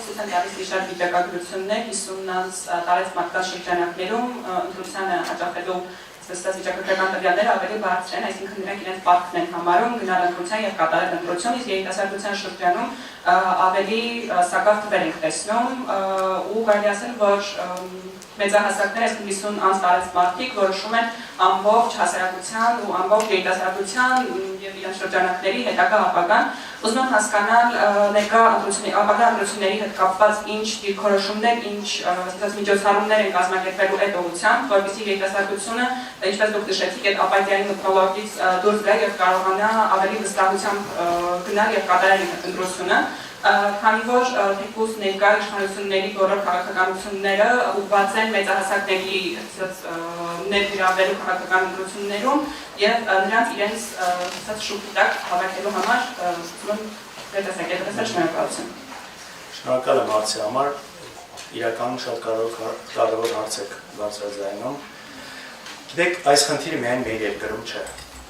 ցույց տալիս մի շարք վիճակագրություններ 50-ից տարեց մարդկանց շրջանակներում ընտրությանը հաճախելու ստացած վիճակագրական տվյալները ավելի բարձր են, այսինքն նրանք իրենց պարտքն են համարում գնալ ընտրության եւ կատարել ընտրություն, իսկ երիտասարդության շրջանում ավելի սակավ թվեր ենք տեսնում ու կարելի ասել, որ մեծահասակներ, այսինքն 50 անց տարեց մարդիկ որոշում են ամբողջ հասարակության ու ամբողջ երիտասարդության եւ իրենց շրջանակների հետագա ապագան, ուզում եմ հասկանալ ներկա ապագա ընտրությունների հետ կապված ինչ դիրքորոշումներ, ինչ միջոցառումներ են կազմակերպելու այդ ուղղությամբ, որպեսզի երիտասարդությունը, ինչպես դուք նշեցիք, այդ ապատիայի մթնոլորտից դուրս գա եւ կարողանա ավելի վստահությամբ գնալ եւ կատարել ընտրությունը, քանի որ թեկուզ ներկա իշխանությունների բոլոր քաղաքականությունները ուղղված են մեծահասակների ներգրավելու քաղաքական ընտրություններում եւ նրանց իրենց շուկի տակ հավաքելու համար ուզում եմ դերասակետը շնորհակալություն։ Շնորհակալ եմ հարցի համար, իրականում շատ կարևոր հարց եք բարձրաձայնում։ Գիտեք, այս խնդիրը միայն մեր երկրում չէ։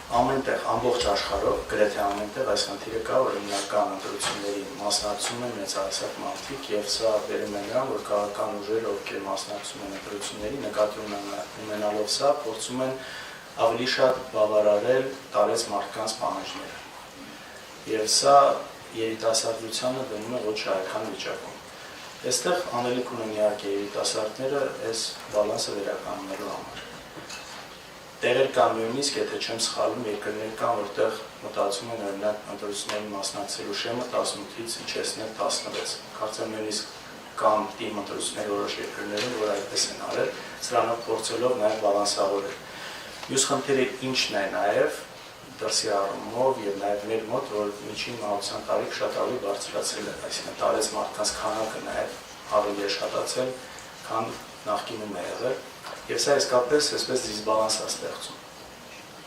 Ամենտեղ, ամբողջ աշխարհով, գրեթե ամենտեղ այս խնդիրը կա, որ հիմնական ընտրությունների մասնակցում են մեծահասակ մարդիկ եւ սա բերում է նրան, որ քաղաքական ուժերը, ովքեր մասնակցում են ընտրությունների, նկատի ունենալով սա, փորձում են ավելի շատ բավարարել տարեց մարդկանց պահանջները։ Եվ սա երիտասարդությանը դնում է ոչ շահեկան վիճակում։ Այստեղ անելիք ունեն իհարկե երիտասարդները այս բալանսը վերականգնելու համար։ Տեղեր կան նույնիսկ, եթե չեմ սխալվում, երկրներ կան, որտեղ մտածում են օրինակ ընտրությունների մասնակցելու շեմը 18-ից իջեցնել 16։ Կարծեմ նույնիսկ կան թիմ ընտրությունների որոշ երկրներում, որ այդպես են արել, սրանով փորձելով նաև բալանսավորել։ Մյուս խնդիրը ինչն է նաև դրսի առումով եւ նաև մեր մոտ, որ միջին մահացան տարիք շատ ավելի բարձրացել է, այսինքն տարեց մարդկանց քանակը նաև ավելի աշխատացել, քան նախկինում է եղել։ Եվ սա իսկապես այսպես դիսբալանս է ստեղծում։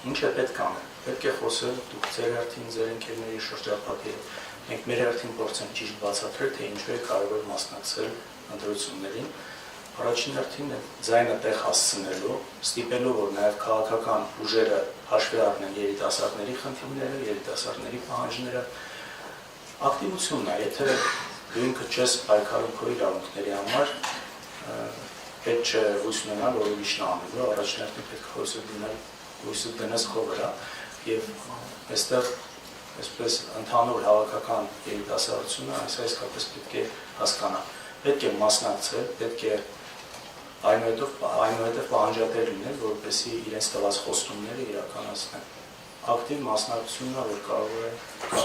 Ինչ է պետք անել։ Պետք է խոսել դուք ձեր հերթին, ձեր ընկերների շրջապատի հետ։ Մենք մեր հերթին փորձենք ճիշտ բացատրել, թե ինչու է կարևոր մասնակցել ընտրություններին։ Առաջին հերթին ձայնը տեղ հասցնելու, ստիպելու, որ նաև քաղաքական ուժերը հաշվի առնեն երիտասարդների խնդիրները, երիտասարդների պահանջները։ Ակտիվությունն է, եթե դու ինքդ չես պայքարում քո իրավունքների համար, պետք չէ հույս ունենալ, որ ուրիշն անելու, առաջին պետք է հույսը դնես քո վրա եւ այստեղ այսպես ընդհանուր հավաքական երիտասարդությունը այսպես պետք է հասկանա, պետք է մասնակցել, պետք է այնուհետև պահանջատեր լինել, որպեսզի իրենց տված խոստումները իրականացնեն։ Ակտիվ մասնակցությունն է, որ կարող է սա